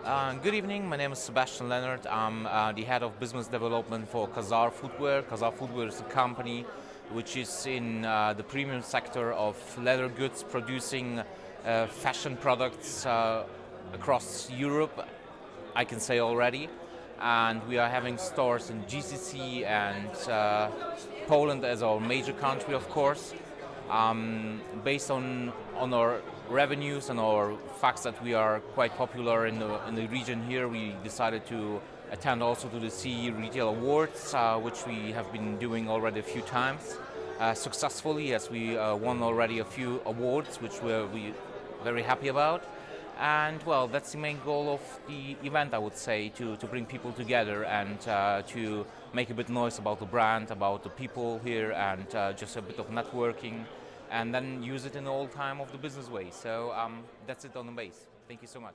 Good evening, my name is Sebastian Lenard. I'm the head of business development for KAZAR Footwear. KAZAR Footwear is a company which is in the premium sector of leather goods, producing fashion products across Europe, I can say already. And we are having stores in GCC and Poland as our major country, of course. Based on our revenues and our facts that we are quite popular in the region here, we decided to attend also to the CEE Retail Awards, which we have been doing already a few times successfully, as we won already a few awards, which we're very happy about. And well, that's the main goal of the event, I would say, to bring people together and to make a bit noise about the brand, about the people here, and just a bit of networking, and then use it in all time of the business way. So that's it on the base. Thank you so much.